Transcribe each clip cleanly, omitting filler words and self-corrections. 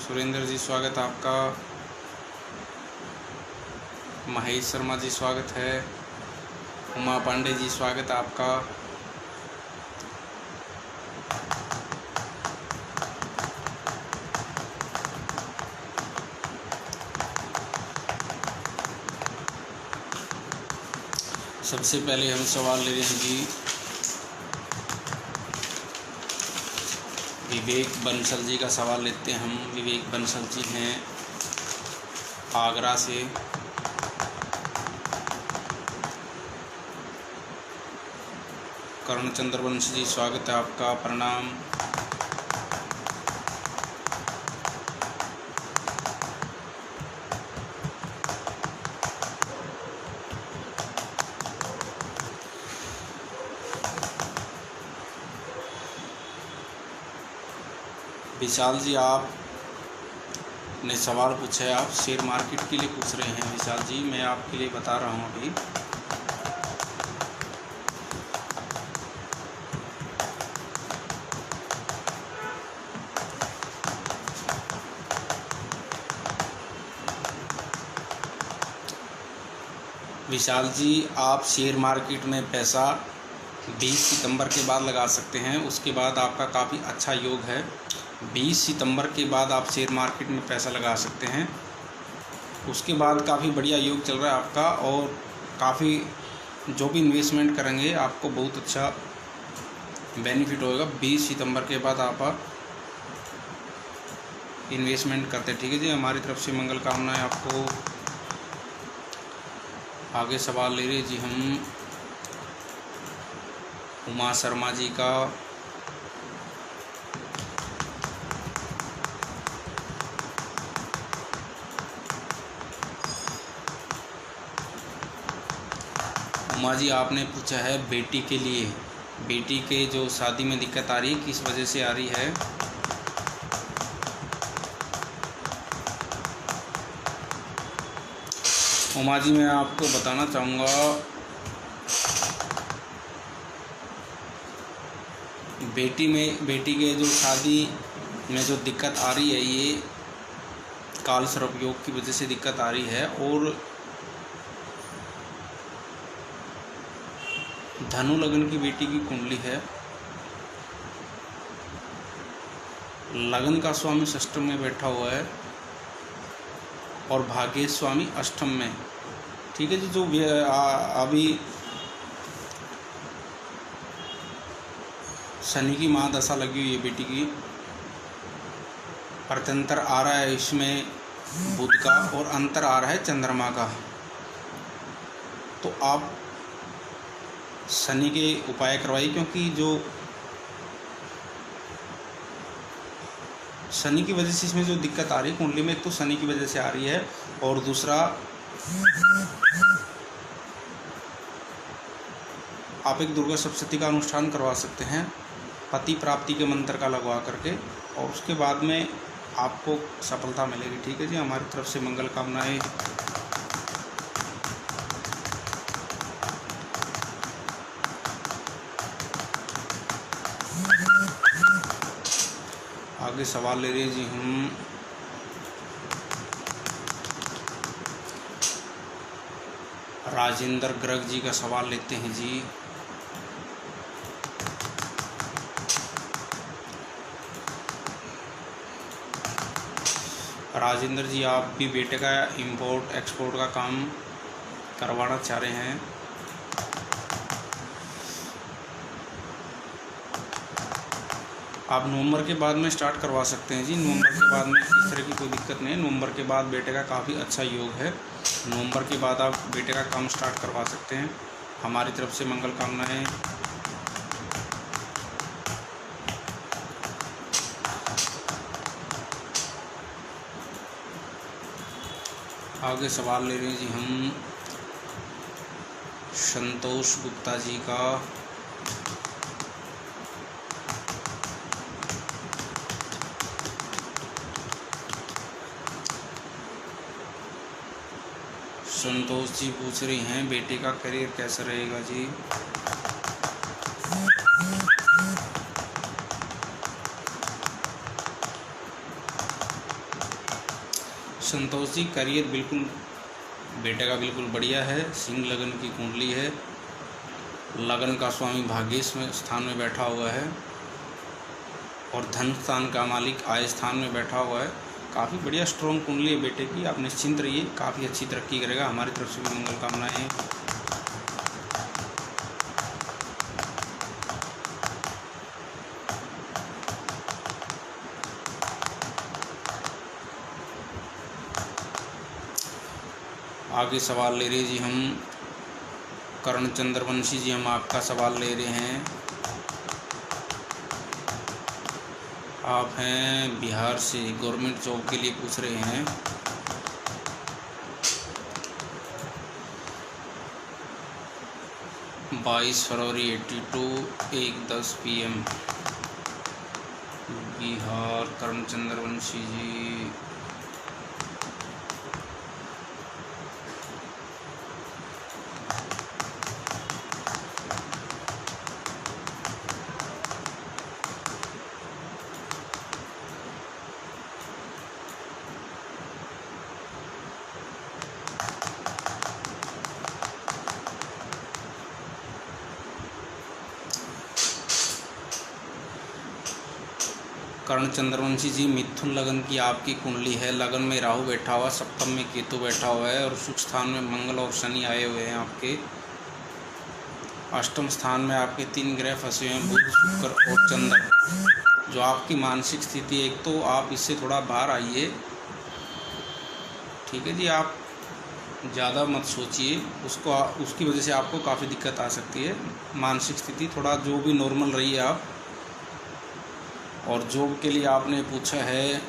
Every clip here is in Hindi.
सुरेंद्र जी स्वागत है आपका। महेश शर्मा जी स्वागत है। उमा पांडे जी स्वागत है आपका। सबसे पहले हम सवाल ले रहे हैं जी विवेक बंसल जी का सवाल लेते हैं हम। विवेक बंसल जी हैं आगरा से। कर्णचंद्र वंशी जी स्वागत है आपका, प्रणाम। विशाल जी आपने सवाल पूछा है, आप शेयर मार्केट के लिए पूछ रहे हैं। विशाल जी मैं आपके लिए बता रहा हूँ अभी। विशाल जी आप शेयर मार्केट में पैसा 20 सितंबर के बाद लगा सकते हैं, उसके बाद आपका काफ़ी अच्छा योग है। 20 सितंबर के बाद आप शेयर मार्केट में पैसा लगा सकते हैं, उसके बाद काफ़ी बढ़िया योग चल रहा है आपका और काफ़ी जो भी इन्वेस्टमेंट करेंगे आपको बहुत अच्छा बेनिफिट होएगा। 20 सितंबर के बाद आप इन्वेस्टमेंट करते हैं, ठीक है जी। हमारी तरफ से मंगल कामनाएं आपको। आगे सवाल ले रहे जी हम उमा शर्मा जी का। उमा जी आपने पूछा है बेटी के लिए, बेटी के जो शादी में दिक्कत आ रही है किस वजह से आ रही है। उमा जी मैं आपको बताना चाहूँगा, बेटी के जो शादी में जो दिक्कत आ रही है ये काल सर्प योग की वजह से दिक्कत आ रही है। और धनु लगन की बेटी की कुंडली है, लगन का स्वामी षष्ठम में बैठा हुआ है और भाग्य स्वामी अष्टम में, ठीक है जी। जो अभी शनि की महादशा लगी हुई है बेटी की, प्रत्यंतर आ रहा है इसमें बुध का और अंतर आ रहा है चंद्रमा का। तो आप शनि के उपाय करवाइए, क्योंकि जो शनि की वजह से इसमें जो दिक्कत आ रही है कुंडली में, एक तो शनि की वजह से आ रही है और दूसरा आप एक दुर्गा सप्तशती का अनुष्ठान करवा सकते हैं पति प्राप्ति के मंत्र का लगवा करके, और उसके बाद में आपको सफलता मिलेगी, ठीक है जी। हमारी तरफ से मंगल कामनाएं। आगे सवाल ले रहे जी हम राजेंद्र गर्ग जी का सवाल लेते हैं जी। राजेंद्र जी आप भी बेटे का इंपोर्ट एक्सपोर्ट का काम करवाना चाह रहे हैं। आप नवंबर के बाद में स्टार्ट करवा सकते हैं जी। नवंबर के बाद में इस तरह की कोई दिक्कत नहीं है। नवंबर के बाद बेटे का काफ़ी अच्छा योग है, नवंबर के बाद आप बेटे का काम स्टार्ट करवा सकते हैं। हमारी तरफ से मंगल कामनाएं। आगे सवाल ले रहे हैं जी हम संतोष गुप्ता जी का। संतोष जी पूछ रही हैं बेटे का करियर कैसा रहेगा जी। संतोष जी, करियर बिल्कुल बेटे का बिल्कुल बढ़िया है। सिंह लगन की कुंडली है। लगन का स्वामी भाग्येश में स्थान में बैठा हुआ है और धन स्थान का मालिक आय स्थान में बैठा हुआ है। काफ़ी बढ़िया स्ट्रॉन्ग कुंडली है बेटे की। आप निश्चिंत रहिए, काफ़ी अच्छी तरक्की करेगा। हमारी तरफ से भी मंगल कामनाएं हैं। आगे सवाल ले रहे जी हम करण चंद्रवंशी जी, हम आपका सवाल ले रहे हैं। आप हैं बिहार से, गवर्नमेंट जॉब के लिए पूछ रहे हैं। बाईस फरवरी 82 1:10 PM, बिहार, करण चंद्रवंशी जी। कर्ण चंद्रवंशी जी, मिथुन लगन की आपकी कुंडली है। लगन में राहु बैठा हुआ, सप्तम में केतु बैठा हुआ है और सुख स्थान में मंगल और शनि आए हुए हैं आपके। अष्टम स्थान में आपके 3 ग्रह फंसे हैं, बुध, शुक्र और चंद्र। जो आपकी मानसिक स्थिति, एक तो आप इससे थोड़ा बाहर आइए, ठीक है जी। आप ज़्यादा मत सोचिए उसकी वजह से आपको काफ़ी दिक्कत आ सकती है। मानसिक स्थिति थोड़ा जो भी नॉर्मल रहिए आप। और जॉब के लिए आपने पूछा है,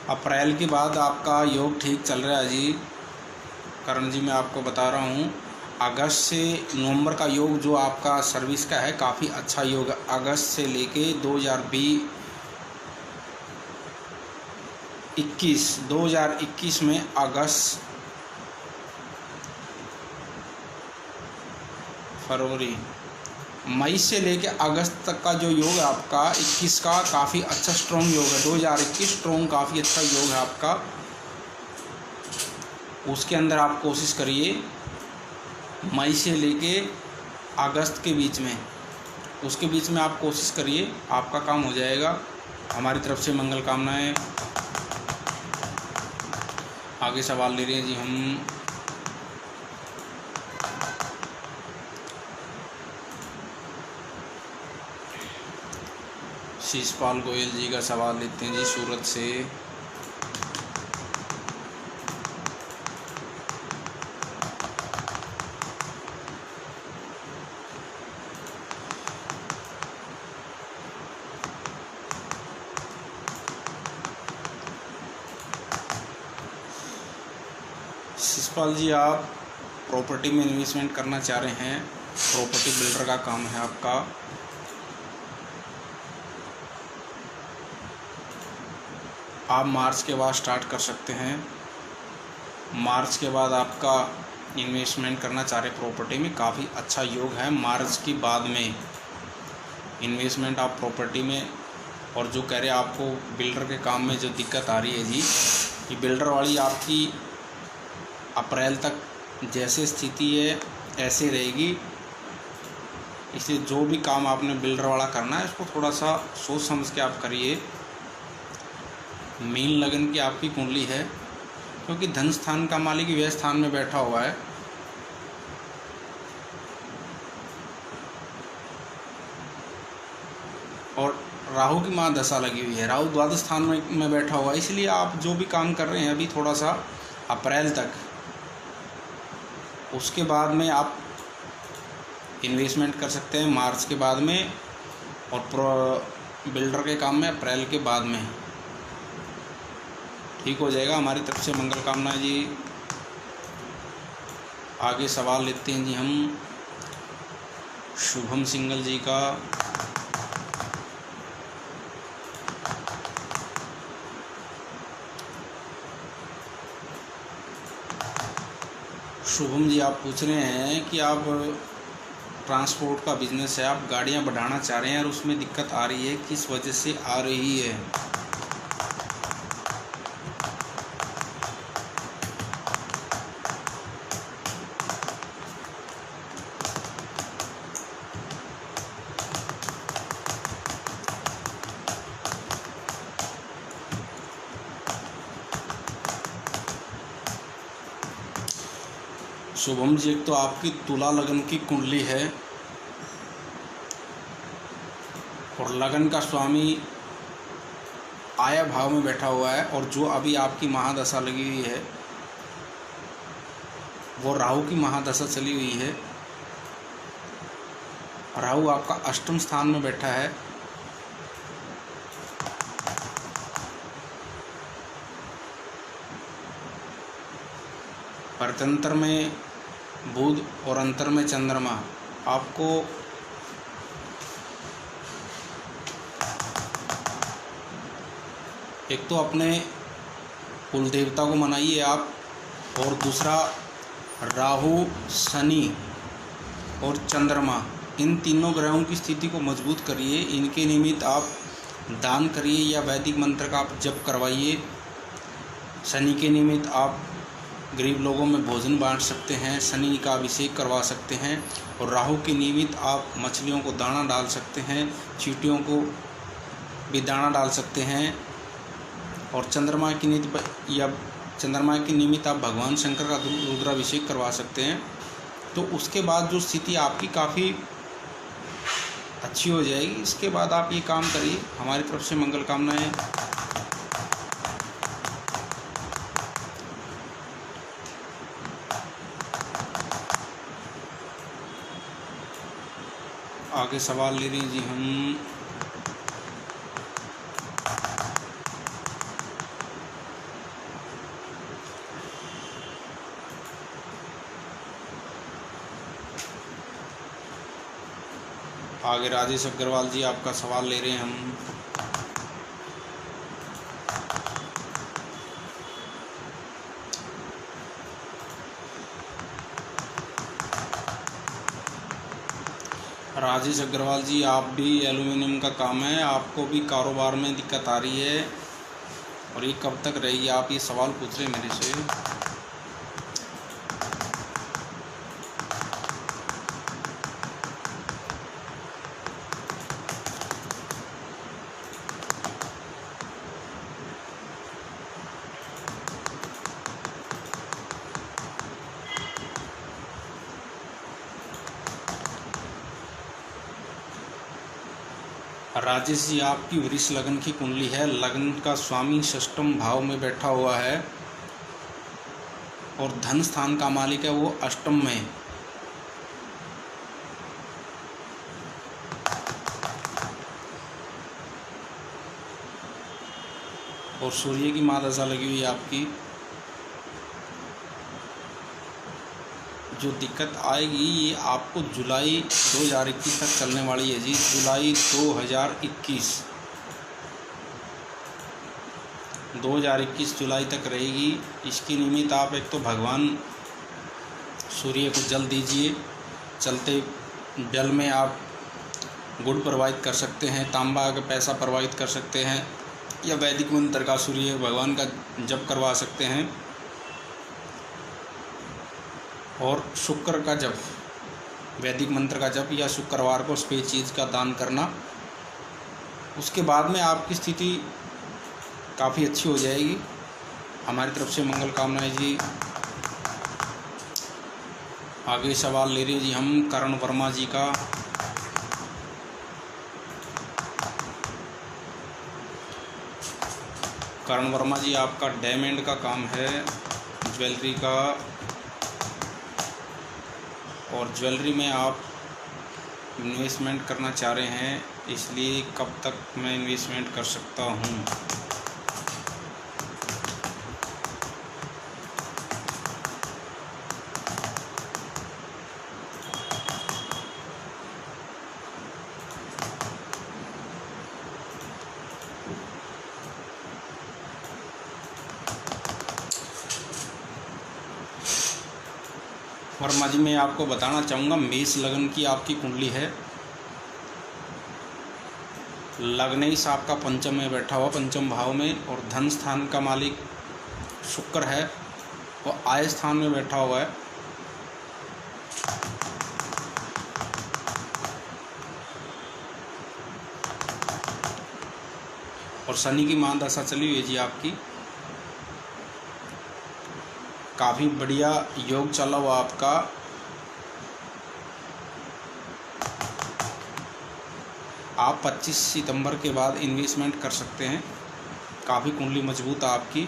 अप्रैल के बाद आपका योग ठीक चल रहा है जी करण जी। मैं आपको बता रहा हूँ, अगस्त से नवंबर का योग जो आपका सर्विस का है, काफ़ी अच्छा योग है। अगस्त से लेके 2021 में अगस्त, फरवरी, मई से लेके अगस्त तक का जो योग है आपका 21 का, काफ़ी अच्छा स्ट्रॉन्ग योग है। 2021 स्ट्रॉन्ग काफ़ी अच्छा योग है आपका। उसके अंदर आप कोशिश करिए मई से लेके अगस्त के बीच में, उसके बीच में आप कोशिश करिए, आपका काम हो जाएगा। हमारी तरफ से मंगल कामनाएं। आगे सवाल ले रहे हैं जी हम शीशपाल गोयल जी का सवाल लेते हैं जी, सूरत से। शिशपाल जी, आप प्रॉपर्टी में इन्वेस्टमेंट करना चाह रहे हैं, प्रॉपर्टी बिल्डर का काम है आपका। आप मार्च के बाद स्टार्ट कर सकते हैं। मार्च के बाद आपका इन्वेस्टमेंट करना चाह रहे प्रॉपर्टी में, काफ़ी अच्छा योग है। मार्च के बाद में इन्वेस्टमेंट आप प्रॉपर्टी में, और जो कह रहे आपको बिल्डर के काम में जो दिक्कत आ रही है जी, ये बिल्डर वाली आपकी अप्रैल तक जैसे स्थिति है ऐसे रहेगी। इसलिए जो भी काम आपने बिल्डर वाला करना है, इसको थोड़ा सा सोच समझ के आप करिए। मीन लगन की आपकी कुंडली है, क्योंकि धन स्थान का मालिक व्यय स्थान में बैठा हुआ है। और राहु की महादशा लगी हुई है, राहु द्वादश स्थान में बैठा हुआ है। इसलिए आप जो भी काम कर रहे हैं अभी थोड़ा सा अप्रैल तक, उसके बाद में आप इन्वेस्टमेंट कर सकते हैं मार्च के बाद में, और बिल्डर के काम में अप्रैल के बाद में ठीक हो जाएगा। हमारी तरफ से मंगल कामनाएं जी। आगे सवाल लेते हैं जी हम शुभम सिंगल जी का। शुभम जी, आप पूछ रहे हैं कि आप ट्रांसपोर्ट का बिजनेस है, आप गाड़ियां बढ़ाना चाह रहे हैं और उसमें दिक्कत आ रही है, किस वजह से आ रही है? शुभम जी, एक तो आपकी तुला लगन की कुंडली है और लगन का स्वामी आया भाव में बैठा हुआ है, और जो अभी आपकी महादशा लगी हुई है वो राहु की महादशा चली हुई है। राहु आपका अष्टम स्थान में बैठा है। परतंत्र में बुध और अंतर में चंद्रमा आपको एक तो अपने कुल देवता को मनाइए आप, और दूसरा राहु, शनि और चंद्रमा, इन तीनों ग्रहों की स्थिति को मजबूत करिए। इनके निमित्त आप दान करिए या वैदिक मंत्र का आप जप करवाइए। शनि के निमित्त आप गरीब लोगों में भोजन बांट सकते हैं, शनि का अभिषेक करवा सकते हैं, और राहु के निमित्त आप मछलियों को दाना डाल सकते हैं, चींटियों को भी दाना डाल सकते हैं। और चंद्रमा की निमित्त आप भगवान शंकर का रुद्राभिषेक करवा सकते हैं। तो उसके बाद जो स्थिति आपकी काफ़ी अच्छी हो जाएगी। इसके बाद आप ये काम करिए। हमारी तरफ से मंगल कामनाएं। आगे सवाल ले रही जी हम। आगे राजेश अग्रवाल जी आपका सवाल ले रहे हैं हम। राजेश अग्रवाल जी, आप भी एल्युमिनियम का काम है, आपको भी कारोबार में दिक्कत आ रही है, और ये कब तक रहेगी? आप ये सवाल पूछ रहे हैं मेरे से। राजेश जी, आपकी वृष लगन की कुंडली है, लगन का स्वामी षष्ठम भाव में बैठा हुआ है और धन स्थान का मालिक है वो अष्टम में। और सूर्य की महादशा लगी हुई है आपकी। जो दिक्कत आएगी ये आपको जुलाई 2021 तक चलने वाली है जी। जुलाई 2021 जुलाई तक रहेगी। इसके निमित्त आप एक तो भगवान सूर्य को जल दीजिए। चलते जल में आप गुड़ प्रवाहित कर सकते हैं, तांबा का पैसा प्रवाहित कर सकते हैं, या वैदिक मंत्र का सूर्य भगवान का जप करवा सकते हैं। और शुक्र का जप, वैदिक मंत्र का जप, या शुक्रवार को सफ़ेद चीज़ का दान करना। उसके बाद में आपकी स्थिति काफ़ी अच्छी हो जाएगी। हमारी तरफ से मंगल कामनाएं जी। आगे सवाल ले रहे जी हम करण वर्मा जी का। करण वर्मा जी, आपका डायमंड का काम है, ज्वेलरी का, और ज्वेलरी में आप इन्वेस्टमेंट करना चाह रहे हैं, इसलिए कब तक मैं इन्वेस्टमेंट कर सकता हूं? वर्मा जी, मैं आपको बताना चाहूँगा, मेष लगन की आपकी कुंडली है। लग्नेश आपका पंचम में बैठा हुआ, पंचम भाव में, और धन स्थान का मालिक शुक्र है, और आय स्थान में बैठा हुआ है। और शनि की महादशा चली हुई है जी आपकी। काफ़ी बढ़िया योग चला हुआ आपका। आप 25 सितंबर के बाद इन्वेस्टमेंट कर सकते हैं। काफ़ी कुंडली मजबूत है आपकी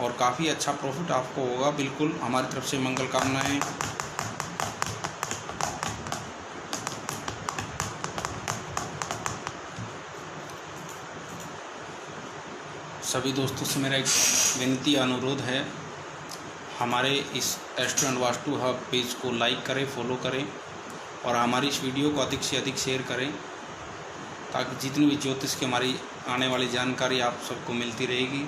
और काफ़ी अच्छा प्रॉफिट आपको होगा। बिल्कुल हमारी तरफ से मंगल कामनाएं। सभी दोस्तों से मेरा एक विनती अनुरोध है, हमारे इस astro and vastu hub page को लाइक करें, फॉलो करें, और हमारी इस वीडियो को अधिक से अधिक शेयर करें, ताकि जितनी भी ज्योतिष की हमारी आने वाली जानकारी आप सबको मिलती रहेगी।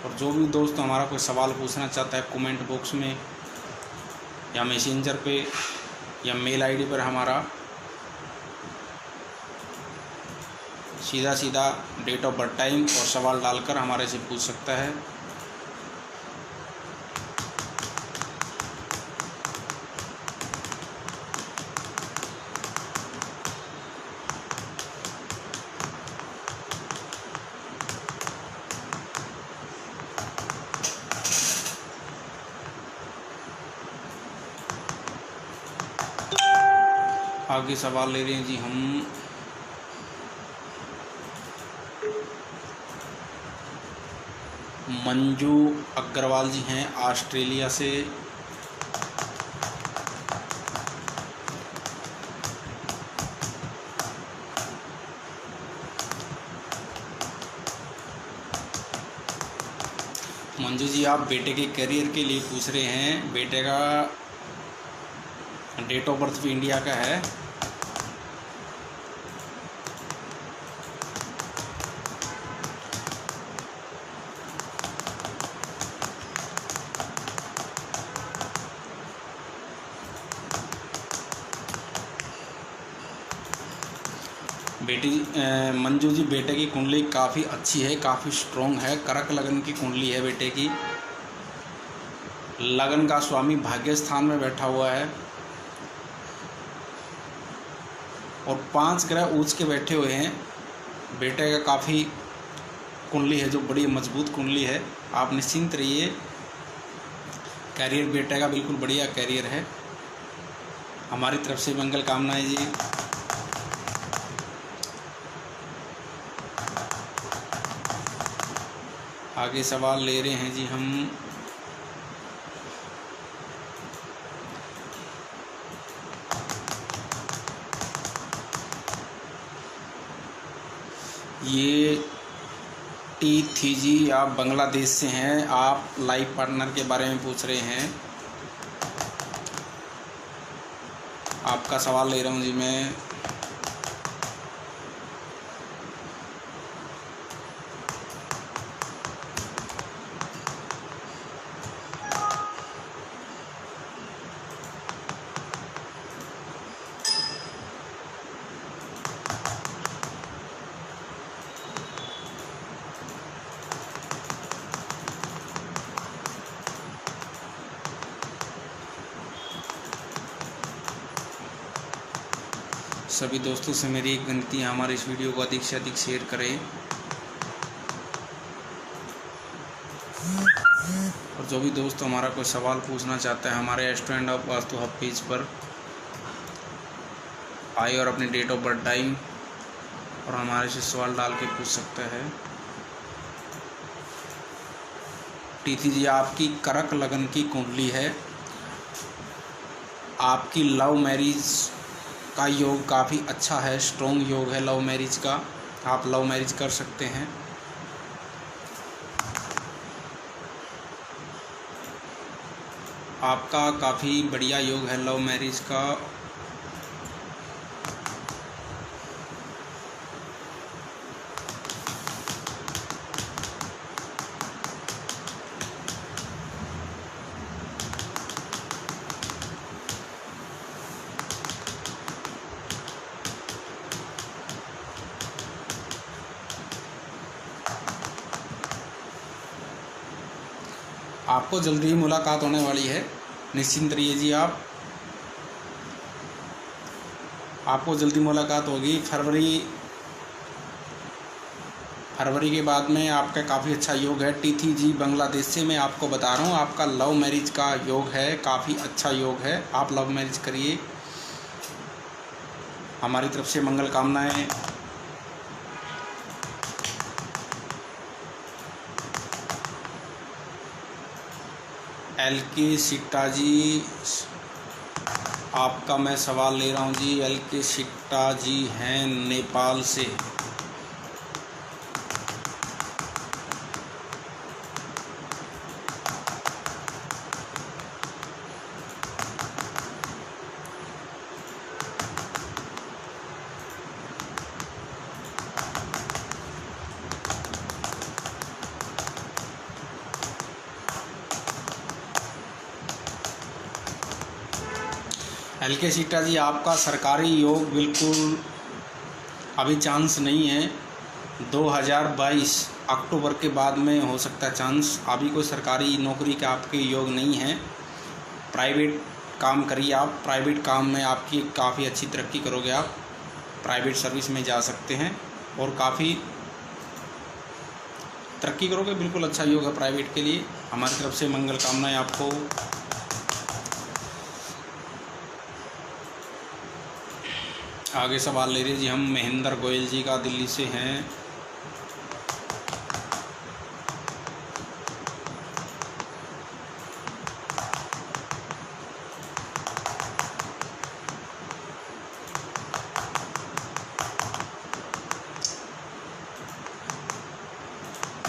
और जो भी दोस्त हमारा कोई सवाल पूछना चाहता है, कमेंट बॉक्स में या मैसेंजर पे या मेल आईडी पर हमारा सीधा सीधा डेट ऑफ बर्थ, टाइम और सवाल डालकर हमारे से पूछ सकता है। आगे सवाल ले रहे हैं जी हम। मंजू अग्रवाल जी हैं ऑस्ट्रेलिया से। मंजू जी, आप बेटे के करियर के लिए पूछ रहे हैं। बेटे का डेट ऑफ बर्थ भी इंडिया का है। बेटी मंजू जी, बेटे की कुंडली काफ़ी अच्छी है, काफ़ी स्ट्रॉन्ग है। कर्क लगन की कुंडली है बेटे की। लगन का स्वामी भाग्य स्थान में बैठा हुआ है और 5 ग्रह ऊंच के बैठे हुए हैं। बेटे का काफ़ी कुंडली है जो बड़ी मजबूत कुंडली है। आप निश्चिंत रहिए, कैरियर बेटे का बिल्कुल बढ़िया कैरियर है। हमारी तरफ से मंगल कामनाएं जी। आगे सवाल ले रहे हैं जी हम। ये टी थी जी, आप बांग्लादेश से हैं। आप लाइफ पार्टनर के बारे में पूछ रहे हैं। आपका सवाल ले रहा हूँ जी मैं। सभी दोस्तों से मेरी एक विनती है, हमारे इस वीडियो को अधिक से अधिक शेयर करें। और जो भी दोस्त हमारा कोई सवाल पूछना चाहता है, हमारे astro and vastu hub page पर आए और अपनी डेट ऑफ बर्थ, टाइम और हमारे से सवाल डाल के पूछ सकता है। टीथी जी, आपकी कर्क लगन की कुंडली है। आपकी लव मैरिज का योग काफ़ी अच्छा है, स्ट्रॉन्ग योग है लव मैरिज का। आप लव मैरिज कर सकते हैं। आपका काफ़ी बढ़िया योग है लव मैरिज का। आपको जल्दी ही मुलाकात होने वाली है, निश्चिंत रहिए जी। आपको जल्दी मुलाकात होगी। फरवरी के बाद में आपका काफ़ी अच्छा योग है। टीथी जी बांग्लादेश से मैं आपको बता रहा हूँ, आपका लव मैरिज का योग है, काफ़ी अच्छा योग है। आप लव मैरिज करिए, हमारी तरफ से मंगल कामनाएं। LK सिट्टा जी, आपका मैं सवाल ले रहा हूँ जी। LK सिट्टा जी हैं नेपाल से। LK सिट्टा जी, आपका सरकारी योग बिल्कुल अभी चांस नहीं है। 2022 अक्टूबर के बाद में हो सकता है चांस। अभी कोई सरकारी नौकरी का आपके योग नहीं है। प्राइवेट काम करिए आप, प्राइवेट काम में आपकी काफ़ी अच्छी तरक्की करोगे। आप प्राइवेट सर्विस में जा सकते हैं और काफ़ी तरक्की करोगे। बिल्कुल अच्छा योग है प्राइवेट के लिए। हमारी तरफ से मंगल कामनाएं आपको। आगे सवाल ले रहे जी हम महेंद्र गोयल जी का, दिल्ली से हैं।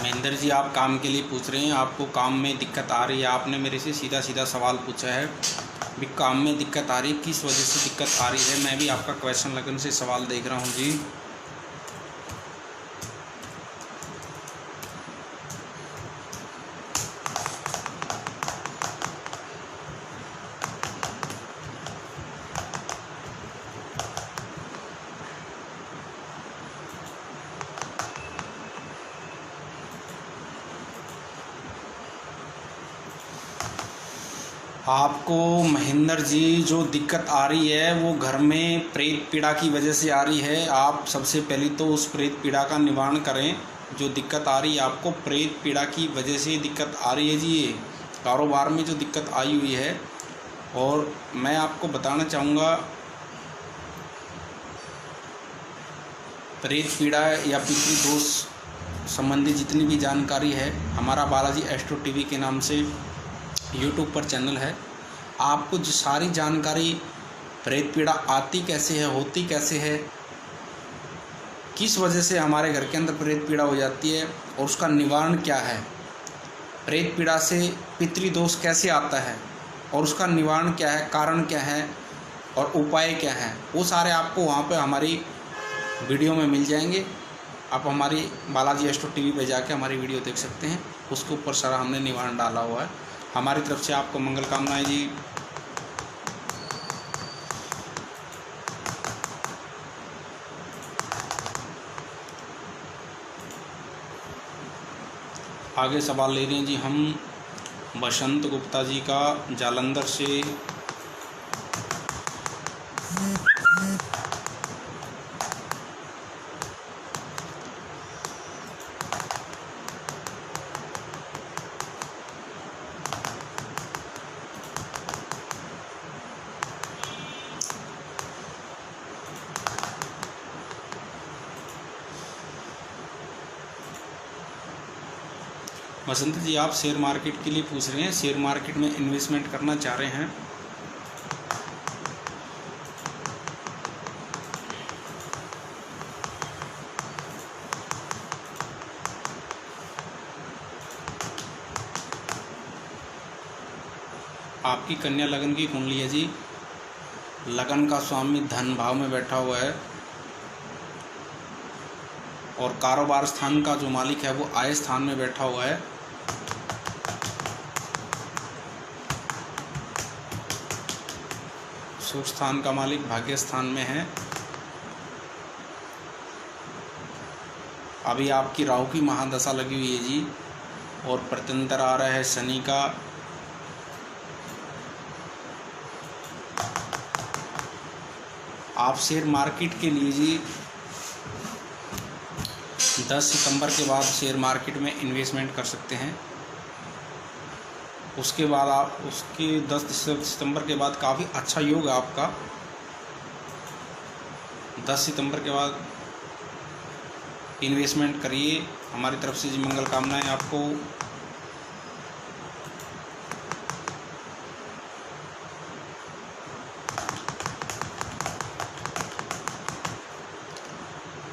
महेंद्र जी, आप काम के लिए पूछ रहे हैं, आपको काम में दिक्कत आ रही है। आपने मेरे से सीधा सीधा सवाल पूछा है, भी काम में दिक्कत आ रही है, किस वजह से दिक्कत आ रही है। मैं भी आपका क्वेश्चन लगन से सवाल देख रहा हूँ जी। आपको महेंद्र जी जो दिक्कत आ रही है वो घर में प्रेत पीड़ा की वजह से आ रही है। आप सबसे पहले तो उस प्रेत पीड़ा का निवारण करें। जो दिक्कत आ रही है आपको प्रेत पीड़ा की वजह से दिक्कत आ रही है जी, ये कारोबार में जो दिक्कत आई हुई है। और मैं आपको बताना चाहूँगा, प्रेत पीड़ा या पितृदोष संबंधी जितनी भी जानकारी है, हमारा बालाजी एस्ट्रो टीवी के नाम से यूट्यूब पर चैनल है। आपको जो सारी जानकारी, प्रेत पीड़ा आती कैसे है, होती कैसे है, किस वजह से हमारे घर के अंदर प्रेत पीड़ा हो जाती है और उसका निवारण क्या है, प्रेत पीड़ा से पितृदोष कैसे आता है और उसका निवारण क्या है, कारण क्या है और उपाय क्या है, वो सारे आपको वहाँ पे हमारी वीडियो में मिल जाएंगे। आप हमारी बालाजी एस्ट्रो टीवी पे जाके हमारी वीडियो देख सकते हैं, उसके ऊपर सारा हमने निवारण डाला हुआ है। हमारी तरफ से आपको मंगल कामनाएं जी। आगे सवाल ले रहे हैं जी हम बसंत गुप्ता जी का, जालंधर से। बसंत जी, आप शेयर मार्केट के लिए पूछ रहे हैं, शेयर मार्केट में इन्वेस्टमेंट करना चाह रहे हैं। आपकी कन्या लगन की कुंडली है जी। लगन का स्वामी धन भाव में बैठा हुआ है और कारोबार स्थान का जो मालिक है वो आय स्थान में बैठा हुआ है। सुख स्थान का मालिक भाग्य स्थान में है। अभी आपकी राहु की महादशा लगी हुई है जी। और प्रत्यंतर आ रहा है शनि का। आप शेयर मार्केट के लिए जी 10 सितंबर के बाद शेयर मार्केट में इन्वेस्टमेंट कर सकते हैं। उसके बाद आप उसके 10 सितंबर के बाद काफ़ी अच्छा योग है आपका। 10 सितंबर के बाद इन्वेस्टमेंट करिए। हमारी तरफ से जी मंगल कामनाएं आपको।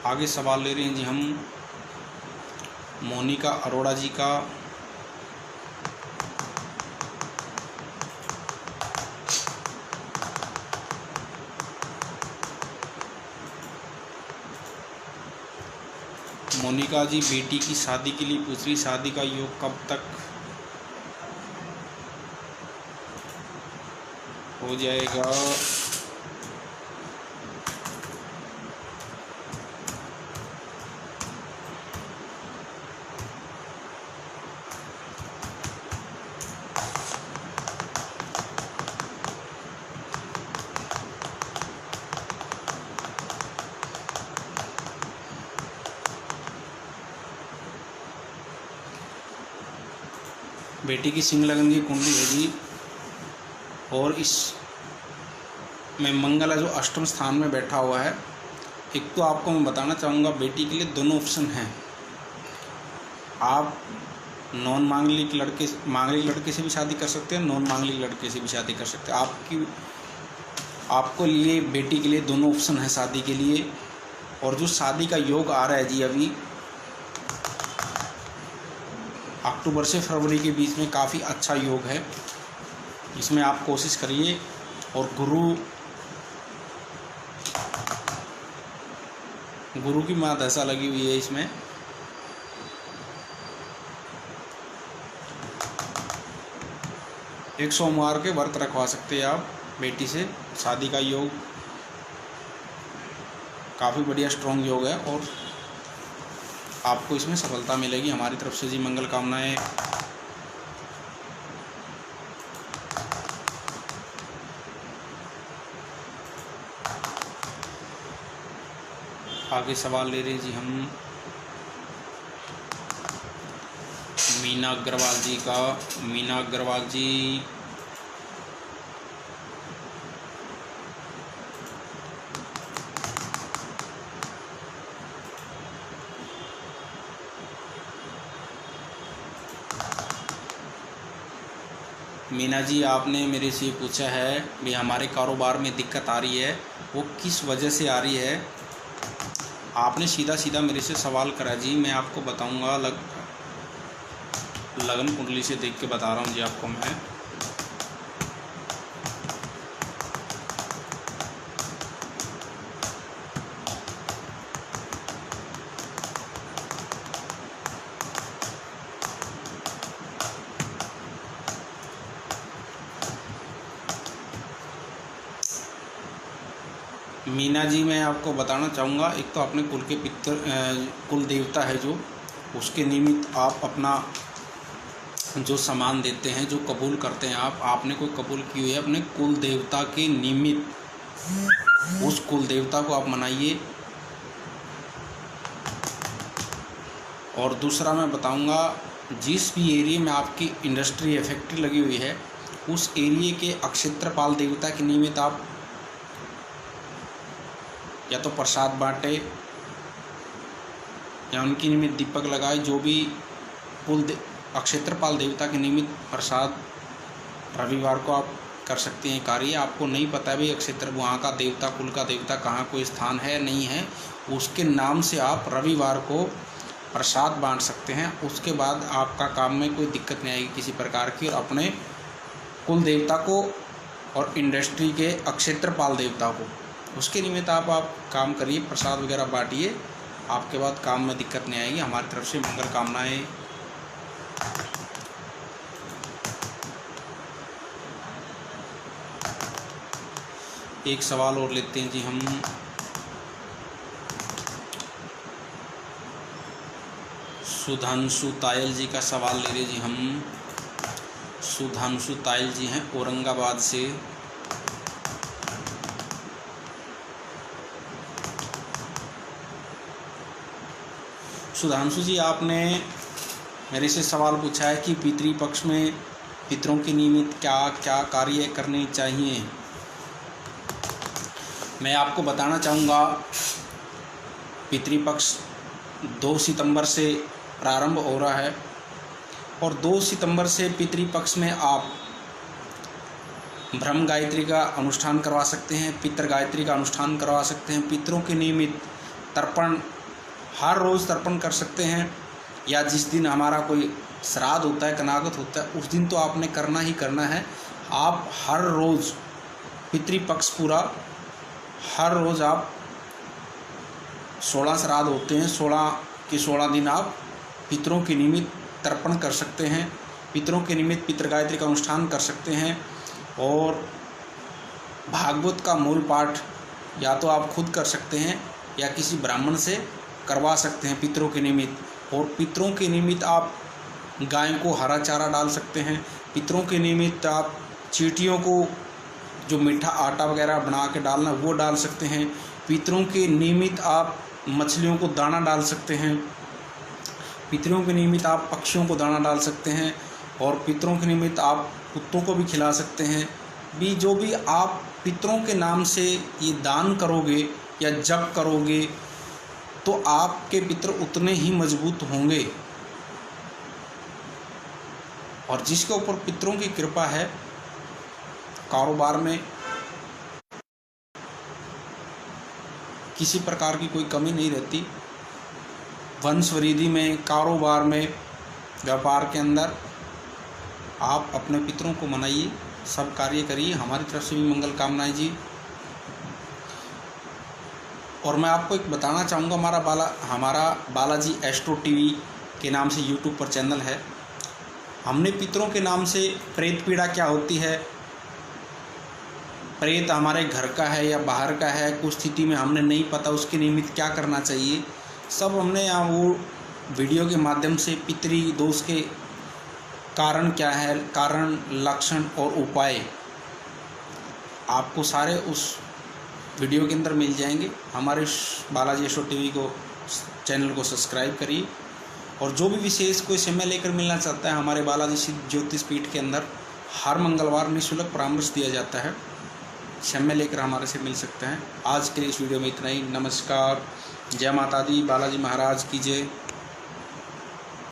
आगे सवाल ले रहे हैं जी हम मोनिका अरोड़ा जी का। मोनिका जी बेटी की शादी के लिए पूछ रही, शादी का योग कब तक हो जाएगा? बेटी की सिंह लगन की कुंडली है जी, और इस में मंगल है जो अष्टम स्थान में बैठा हुआ है। एक तो आपको मैं बताना चाहूँगा, बेटी के लिए दोनों ऑप्शन हैं। आप नॉन मांगलिक लड़के से भी शादी कर सकते हैं, नॉन मांगलिक लड़के से भी शादी कर सकते हैं। आपको लिए बेटी के लिए दोनों ऑप्शन है शादी के लिए। और जो शादी का योग आ रहा है जी अभी अक्टूबर से फरवरी के बीच में काफ़ी अच्छा योग है। इसमें आप कोशिश करिए। और गुरु की महादशा लगी हुई है इसमें। एक सोमवार के व्रत रखवा सकते हैं आप बेटी से। शादी का योग काफ़ी बढ़िया स्ट्रॉन्ग योग है और आपको इसमें सफलता मिलेगी। हमारी तरफ से जी मंगल कामनाएं। आगे सवाल ले रहे हैं जी हम मीना अग्रवाल जी का। मीना अग्रवाल जी मीना जी आपने मेरे से पूछा है कि हमारे कारोबार में दिक्कत आ रही है, वो किस वजह से आ रही है। आपने सीधा सीधा मेरे से सवाल करा जी, मैं आपको बताऊंगा। लगन कुंडली से देख के बता रहा हूँ जी आपको मैं। मीना जी मैं आपको बताना चाहूँगा, एक तो अपने कुल के कुल देवता है जो, उसके निमित्त आप अपना जो सामान देते हैं, जो कबूल करते हैं आपने कोई कबूल की हुई है अपने कुल देवता के निमित्त, उस कुल देवता को आप मनाइए। और दूसरा मैं बताऊंगा, जिस भी एरिया में आपकी इंडस्ट्री या फैक्ट्री लगी हुई है, उस एरिया के अक्षेत्रपाल देवता के निमित्त आप या तो प्रसाद बांटे या उनकी निमित्त दीपक लगाए। जो भी अक्षेत्रपाल देवता के निमित्त प्रसाद रविवार को आप कर सकते हैं कार्य। आपको नहीं पता है भाई अक्षेत्र वहाँ का देवता, कुल का देवता कहाँ कोई स्थान है नहीं है, उसके नाम से आप रविवार को प्रसाद बांट सकते हैं। उसके बाद आपका काम में कोई दिक्कत नहीं आएगी किसी प्रकार की। और अपने कुल देवता को और इंडस्ट्री के अक्षेत्रपाल देवता को, उसके निमित्त आप काम करिए, प्रसाद वगैरह बांटिए, आपके बाद काम में दिक्कत नहीं आएगी। हमारी तरफ से मंगल कामनाएं। एक सवाल और लेते हैं जी हम सुधांशु तायल जी का सवाल ले रहे जी हम। सुधांशु तायल जी हैं औरंगाबाद से। सुधांशु जी, आपने मेरे से सवाल पूछा है कि पितृपक्ष में पितरों के निमित्त क्या क्या कार्य करने चाहिए। मैं आपको बताना चाहूँगा, पितृपक्ष 2 सितंबर से प्रारंभ हो रहा है और 2 सितंबर से पितृपक्ष में आप ब्रह्म गायत्री का अनुष्ठान करवा सकते हैं, पितृ गायत्री का अनुष्ठान करवा सकते हैं, पितरों के निमित्त तर्पण हर रोज़ तर्पण कर सकते हैं, या जिस दिन हमारा कोई श्राद्ध होता है, कनागत होता है, उस दिन तो आपने करना ही करना है। आप हर रोज़ पितृपक्ष पूरा हर रोज़ आप 16 श्राद्ध होते हैं, 16 के 16 दिन आप पितरों के निमित्त तर्पण कर सकते हैं, पितरों के निमित्त पितृ गायत्री का अनुष्ठान कर सकते हैं। और भागवत का मूल पाठ या तो आप खुद कर सकते हैं या किसी ब्राह्मण से करवा सकते हैं पितरों के निमित्त। और पितरों के निमित्त आप गाय को हरा चारा डाल सकते हैं, पितरों के निमित्त आप चींटियों को जो मीठा आटा वगैरह बना के डालना वो डाल सकते हैं, पितरों के निमित्त आप मछलियों को दाना डाल सकते हैं, पितरों के निमित्त आप पक्षियों को दाना डाल सकते हैं, और पितरों के निमित्त आप कुत्तों को भी खिला सकते हैं। जो भी आप पितरों के नाम से ये दान करोगे या जप करोगे तो आपके पितर उतने ही मजबूत होंगे। और जिसके ऊपर पितरों की कृपा है, कारोबार में किसी प्रकार की कोई कमी नहीं रहती, वंश वृद्धि में, कारोबार में, व्यापार के अंदर आप अपने पितरों को मनाइए, सब कार्य करिए। हमारी तरफ से भी मंगल कामनाएं जी। और मैं आपको एक बताना चाहूँगा, हमारा बालाजी एस्ट्रो टीवी के नाम से यूट्यूब पर चैनल है। हमने पितरों के नाम से प्रेत पीड़ा क्या होती है, प्रेत हमारे घर का है या बाहर का है, कुछ स्थिति में हमने नहीं पता उसके निमित्त क्या करना चाहिए, सब हमने यहाँ वो वीडियो के माध्यम से पितरी दोष के कारण क्या है, कारण, लक्षण और उपाय आपको सारे उस वीडियो के अंदर मिल जाएंगे। हमारे बालाजी एस्ट्रो टीवी को चैनल को सब्सक्राइब करिए। और जो भी विशेष कोई समय लेकर मिलना चाहता है, हमारे बालाजी सिद्ध ज्योतिष पीठ के अंदर हर मंगलवार निःशुल्क परामर्श दिया जाता है, समय लेकर हमारे से मिल सकते हैं। आज के लिए इस वीडियो में इतना ही। नमस्कार, जय माता दी, बालाजी महाराज की जय।